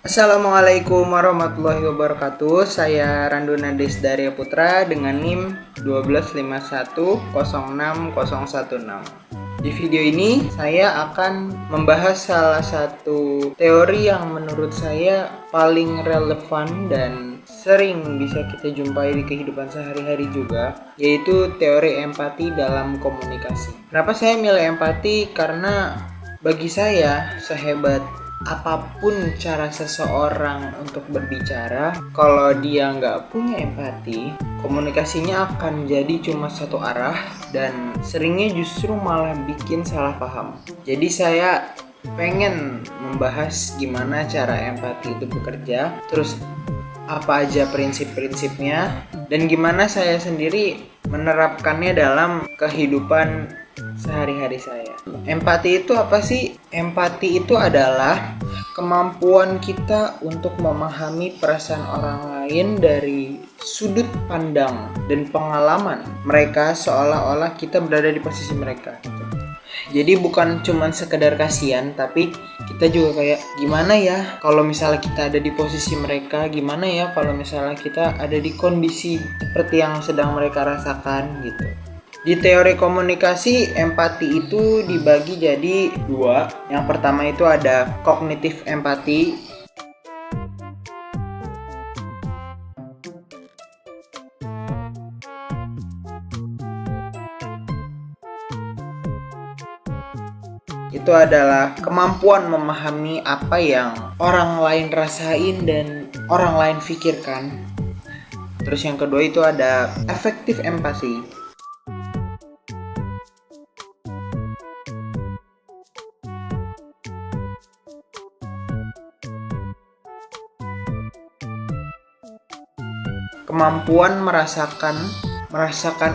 Assalamualaikum warahmatullahi wabarakatuh. Saya Randu Nades Darya Putra dengan NIM 125106016. Di video ini saya akan membahas salah satu teori yang menurut saya paling relevan dan sering bisa kita jumpai di kehidupan sehari-hari juga, yaitu teori empati dalam komunikasi. Kenapa saya milih empati? Karena bagi saya, sehebat apapun cara seseorang untuk berbicara, kalau dia nggak punya empati, komunikasinya akan jadi cuma satu arah dan seringnya justru malah bikin salah paham. Jadi saya pengen membahas gimana cara empati itu bekerja, terus apa aja prinsip-prinsipnya, dan gimana saya sendiri menerapkannya dalam kehidupan sehari-hari saya. Empati itu apa sih? Empati itu adalah kemampuan kita untuk memahami perasaan orang lain dari sudut pandang dan pengalaman mereka, seolah-olah kita berada di posisi mereka gitu. Jadi bukan cuman sekedar kasihan, tapi kita juga kayak gimana ya kalau misalnya kita ada di posisi mereka, gimana ya kalau misalnya kita ada di kondisi seperti yang sedang mereka rasakan gitu. Di teori komunikasi, empati itu dibagi jadi dua. Yang pertama itu ada kognitif empati. Itu adalah kemampuan memahami apa yang orang lain rasain dan orang lain pikirkan. Terus yang kedua itu ada efektif empati. Kemampuan merasakan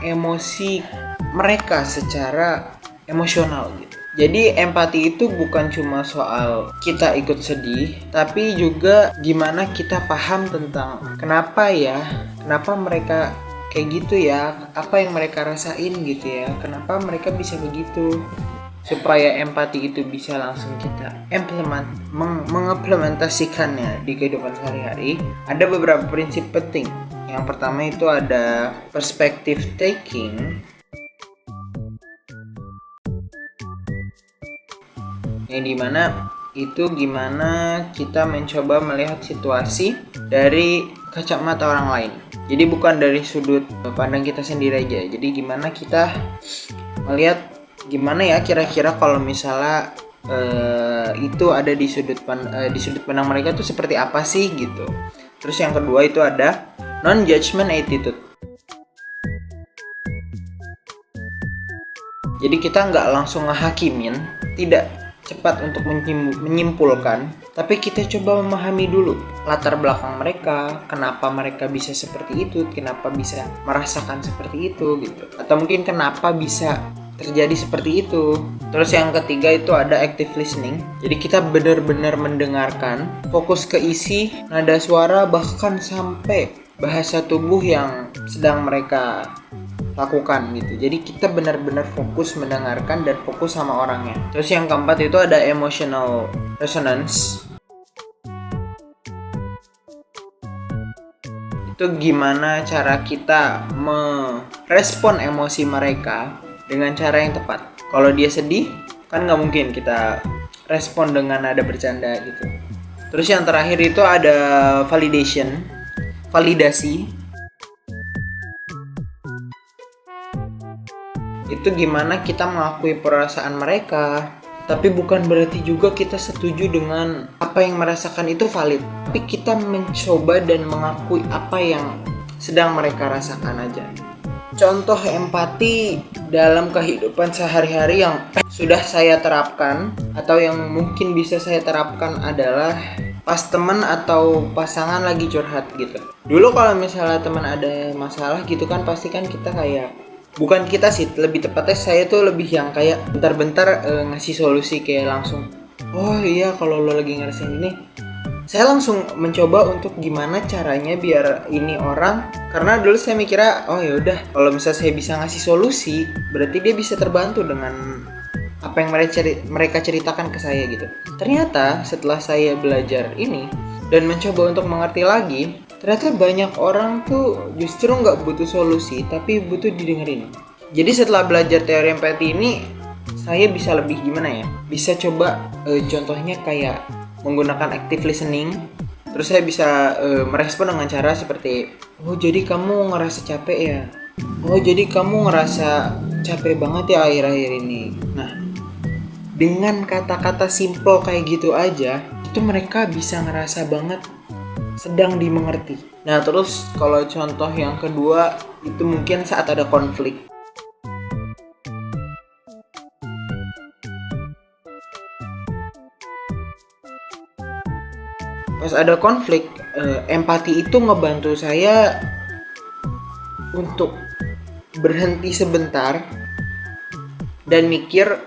emosi mereka secara emosional gitu. Jadi empati itu bukan cuma soal kita ikut sedih, tapi juga gimana kita paham tentang kenapa mereka kayak gitu ya, apa yang mereka rasain gitu ya, kenapa mereka bisa begitu. Supaya empati itu bisa langsung kita mengimplementasikannya di kehidupan sehari-hari, ada beberapa prinsip penting. Yang pertama itu ada perspective taking, yang dimana itu gimana kita mencoba melihat situasi dari kacamata orang lain. Jadi bukan dari sudut pandang kita sendiri aja. Jadi gimana kita melihat gimana ya kira-kira kalau misalnya itu ada di sudut pandang mereka tuh seperti apa sih gitu. Terus yang kedua itu ada non-judgment attitude. Jadi kita nggak langsung ngehakimin, tidak cepat untuk menyimpulkan, tapi kita coba memahami dulu latar belakang mereka, kenapa mereka bisa seperti itu, kenapa bisa merasakan seperti itu gitu, atau mungkin kenapa bisa terjadi seperti itu. Terus yang ketiga itu ada active listening. Jadi kita benar-benar mendengarkan, fokus ke isi, nada suara, bahkan sampai bahasa tubuh yang sedang mereka lakukan gitu. Jadi kita benar-benar fokus mendengarkan dan fokus sama orangnya. Terus yang keempat itu ada emotional resonance. Itu gimana cara kita merespon emosi mereka dengan cara yang tepat. Kalau dia sedih, kan nggak mungkin kita respon dengan nada bercanda gitu. Terus yang terakhir itu ada validasi. Itu gimana kita mengakui perasaan mereka, tapi bukan berarti juga kita setuju dengan apa yang merasakan itu valid, tapi kita mencoba dan mengakui apa yang sedang mereka rasakan aja. Contoh empati dalam kehidupan sehari-hari yang sudah saya terapkan atau yang mungkin bisa saya terapkan adalah pas teman atau pasangan lagi curhat gitu. Dulu kalau misalnya teman ada masalah gitu kan, pasti kan kita kayak, bukan kita sih, lebih tepatnya saya tuh lebih yang kayak bentar-bentar ngasih solusi, kayak langsung, oh iya kalau lo lagi ngerasain ini, saya langsung mencoba untuk gimana caranya biar ini orang, karena dulu saya mikirnya, oh ya udah kalau misalnya saya bisa ngasih solusi, berarti dia bisa terbantu dengan apa yang mereka ceritakan ke saya gitu. Ternyata setelah saya belajar ini, dan mencoba untuk mengerti lagi, ternyata banyak orang tuh justru nggak butuh solusi tapi butuh didengerin. Jadi setelah belajar teori empati ini, saya bisa lebih gimana ya, bisa coba contohnya kayak menggunakan active listening. Terus saya bisa merespon dengan cara seperti, oh jadi kamu ngerasa capek ya, oh jadi kamu ngerasa capek banget ya akhir-akhir ini. Nah, dengan kata-kata simple kayak gitu aja, itu mereka bisa ngerasa banget sedang dimengerti. Nah, terus kalau contoh yang kedua, itu mungkin saat ada konflik. Pas ada konflik, empati itu ngebantu saya untuk berhenti sebentar dan mikir,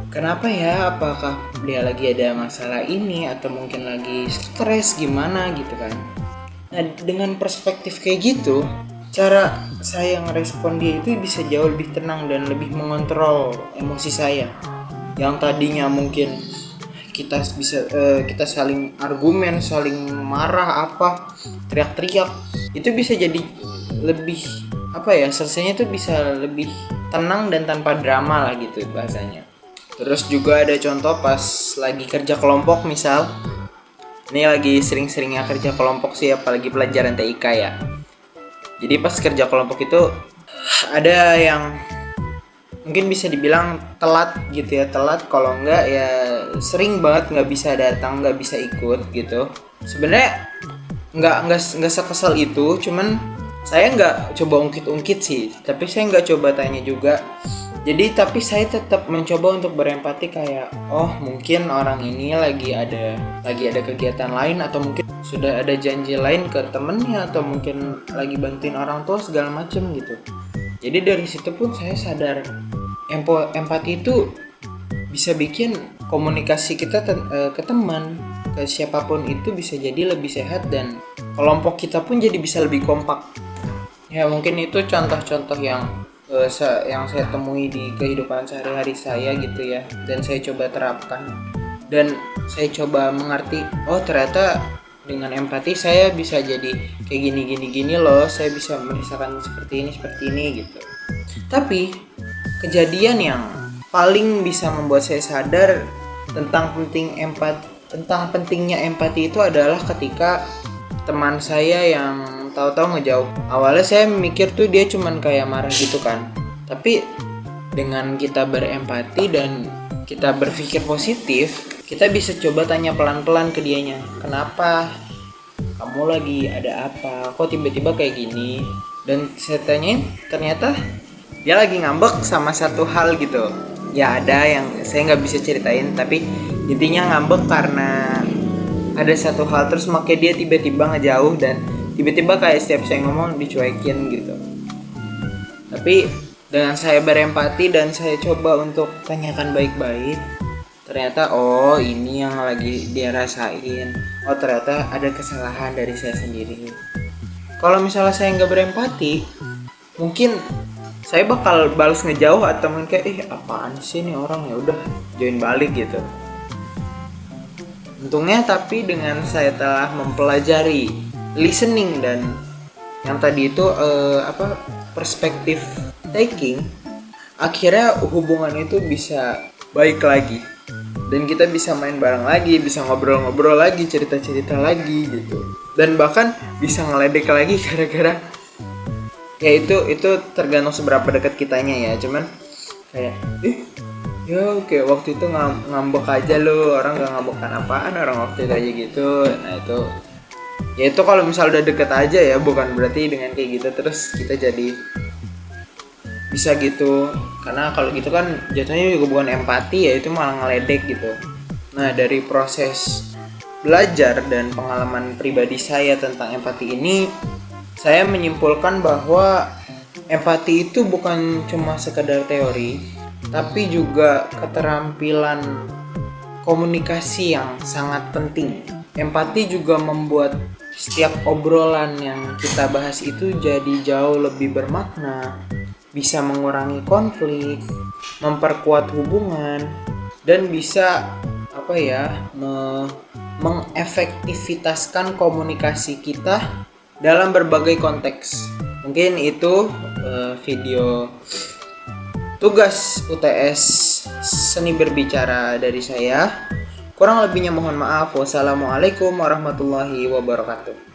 kenapa ya, apakah dia lagi ada masalah ini atau mungkin lagi stres gimana gitu kan. Nah, dengan perspektif kayak gitu, cara saya ngerespon dia itu bisa jauh lebih tenang dan lebih mengontrol emosi saya. Yang tadinya mungkin kita saling argumen, saling marah apa, teriak-teriak, itu bisa jadi lebih selesainya itu bisa lebih tenang dan tanpa drama lah gitu bahasanya. Terus juga ada contoh pas lagi kerja kelompok, misal ini lagi sering-seringnya kerja kelompok sih, apalagi pelajaran TIK ya. Jadi pas kerja kelompok itu ada yang mungkin bisa dibilang telat gitu ya, kalau enggak ya sering banget nggak bisa datang, nggak bisa ikut gitu. Sebenarnya nggak sekesal itu, cuman saya nggak coba ungkit-ungkit sih, tapi saya nggak coba tanya juga. Jadi tapi saya tetap mencoba untuk berempati kayak, oh mungkin orang ini lagi ada kegiatan lain, atau mungkin sudah ada janji lain ke temennya, atau mungkin lagi bantuin orang tua segala macem gitu. Jadi dari situ pun saya sadar empati itu bisa bikin komunikasi kita ke teman, ke siapapun itu bisa jadi lebih sehat, dan kelompok kita pun jadi bisa lebih kompak. Ya mungkin itu contoh-contoh yang saya temui di kehidupan sehari-hari saya gitu ya, dan saya coba terapkan dan saya coba mengerti, oh ternyata dengan empati saya bisa jadi kayak gini loh, saya bisa merasakan seperti ini gitu. Tapi kejadian yang paling bisa membuat saya sadar tentang pentingnya empati itu adalah ketika teman saya yang tahu-tahu ngejauh. Awalnya saya mikir tuh dia cuman kayak marah gitu kan. Tapi dengan kita berempati dan kita berpikir positif, kita bisa coba tanya pelan-pelan ke dianya, kenapa? Kamu lagi ada apa? Kok tiba-tiba kayak gini? Dan saya tanyain, ternyata dia lagi ngambek sama satu hal gitu. Ya ada yang saya nggak bisa ceritain, tapi intinya ngambek karena ada satu hal, terus makanya dia tiba-tiba ngejauh dan tiba-tiba kayak setiap saya ngomong dicuekin gitu. Tapi dengan saya berempati dan saya coba untuk tanyakan baik-baik, ternyata oh ini yang lagi dia rasain. Oh ternyata ada kesalahan dari saya sendiri. Kalau misalnya saya nggak berempati, mungkin saya bakal balas ngejauh atau mungkin kayak apaan sih nih orang, ya udah join balik gitu. Untungnya tapi dengan saya telah mempelajari listening dan yang tadi itu perspektif taking, akhirnya hubungan itu bisa baik lagi dan kita bisa main bareng lagi, bisa ngobrol-ngobrol lagi, cerita-cerita lagi gitu, dan bahkan bisa ngeledek lagi gara-gara ya itu tergantung seberapa dekat kitanya ya. Cuman kayak ya oke, waktu itu ngambek aja lo, orang gak ngambekan apaan orang waktu itu aja gitu. Nah itu ya itu kalau misal udah deket aja ya, bukan berarti dengan kayak gitu terus kita jadi bisa gitu, karena kalau gitu kan jatuhnya juga bukan empati ya, itu malah ngeledek gitu. Nah dari proses belajar dan pengalaman pribadi saya tentang empati ini, saya menyimpulkan bahwa empati itu bukan cuma sekedar teori, tapi juga keterampilan komunikasi yang sangat penting. Empati juga membuat setiap obrolan yang kita bahas itu jadi jauh lebih bermakna, bisa mengurangi konflik, memperkuat hubungan, dan bisa mengefektivitaskan komunikasi kita dalam berbagai konteks. Mungkin itu video tugas UTS seni berbicara dari saya. Kurang lebihnya mohon maaf. Wassalamualaikum warahmatullahi wabarakatuh.